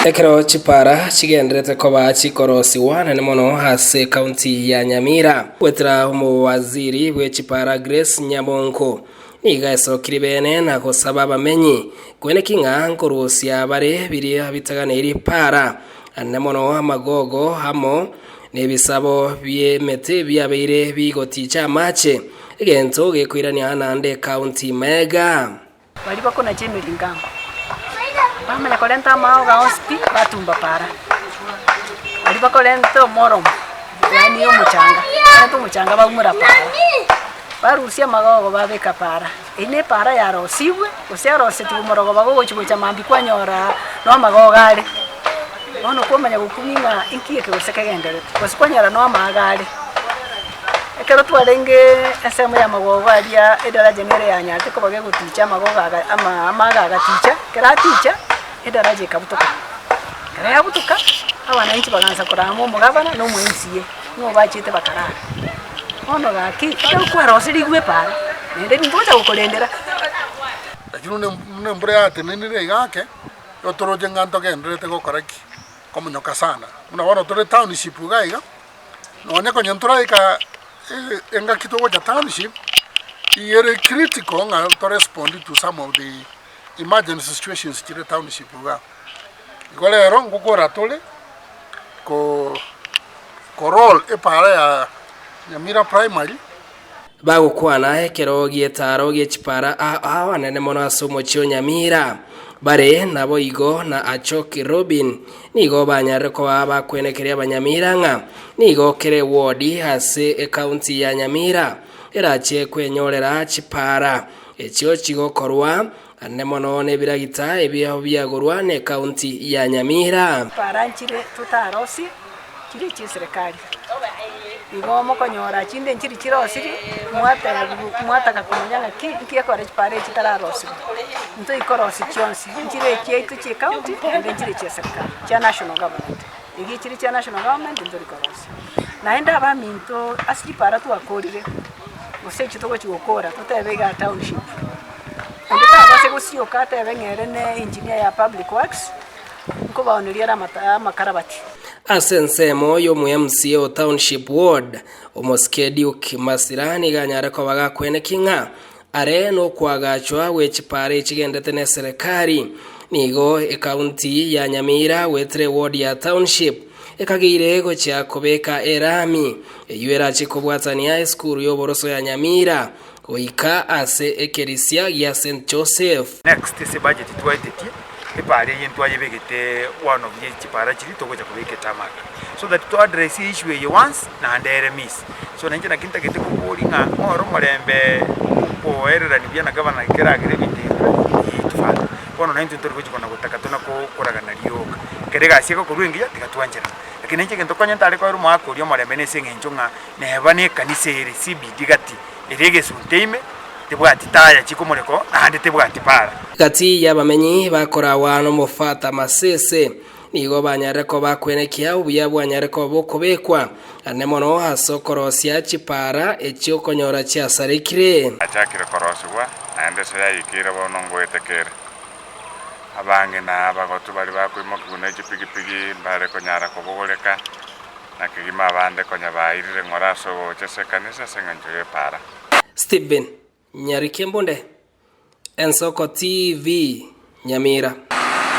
Ekero chipara chigendrete koba chikorosiwa nene mono hase county ya Nyamira wetera umuwaziri bwe chipara Grace Nyabonko niga esokiri bene na gusaba bamenyi kwenekinga nkorusia bare biri bitaganiri para nene mono amagogo hamo nebisabo byemete byabeire bigoticha mache egento gekwirania nande county mega bali bakona chemeri ngamba bamanya kolenta mao ga hospi batumba para bali bakolenta morom yani umuchanga baumura para barusia magogo babeka para ine para ya rosibwe usero setu morogo bagogo chibucha mambi kwanyora no magogo gale ono komanya gukuminga inkie ke usekegendere kwanyora no magale ekero twarenge asemo ya magogo alia edara jenere ya nyate ko bage guticha magogo amaga gaticha kera ticha edaraje kabutoka kare yabutoka abana inchi baganza kuramo mugabana no muinsiye no bachite bakarara ono gaki ko arosiri gwe para nende ndoja gukolendera lakini ne mbure ate nene gake otoroje nganto gendrete gokoraki komunyoka sana muna tore township gaiga no nyako nyantura ika enga kitogo ja township ere critical nga to respond to some of the emergency situations in the township ga igolero ngukora tole ko role e para ya Nyamira primary bagukwana ekero gietaro giechipara awanene mono asumo chio Nyamira bare nabo igo na Achoki Robin nigo banyare ko abakwenekeria abanyamira nga nigo kere wodi hase e county ya Nyamira erache kwenyorera chipara ekyo chigokorwa ane mono ne biragita ebyaho byagorwa ne county ya Nyamira para nchire tutarosi kiri chiserikali igo mokonyora chinde nchiri chirosiri mwata kakumanya kiye kore chipare chitararosi nto ikorosi chionsi nchire kiyetu chi county nde nchire chi serikali cha national government igi chiri cha national government nto ikorosi naenda ba minto asli para tu akorire ose chitoko chigokora tutebega township ndita base gusio kata ebengere ne engineer ya public works nko baoneria makarabati asensemo yo mu MCA township ward omoskedi ukimasirani ganyara ko bagakwenekinga are no kwagachwa wechipare chigendete ne serikali nigo e county ya Nyamira wetre ward ya township ekagire go cha kobeka erami eyuera chikobwatania school yo boroso ya Nyamira oika ase ekerisia ya St Joseph next is budget twaiteti epare yintu ayebegete one of the chipara chiri togoja kubeke tamaka so that to address issue ye once na andere miss so nanje nakinta kete kubolinga oro morembe ko erera ni byana gavana keragire bite itfana kono nanje ntoriko kona gutaka tona ko koragana ryoka kerega sieko kurwengi tikatwanjira lakini nanje kento kwanya ntare kwa rumo akori morembe nesenga enjonga neba ne kanise ere CBD gati erege sunteime tebwati taya chikomoreko ande tebwati para gati yabamenyi bakora wano mufata masese nigo banyareko bakwenekia ubuya bwanyareko bokobekwa ane mono hasokorosia chipara ekyo konyora kya sarekire achakire korosibwa ande so yayikira bono ngwetekere abange na abagotu bali bakwimo kuguna chipigipigi bare konyara kobogoleka nakigima abande konya bayirire ngoraso chese kanisa senganjoye para Stephen Nyarikembonde Ensoko TV Nyamira.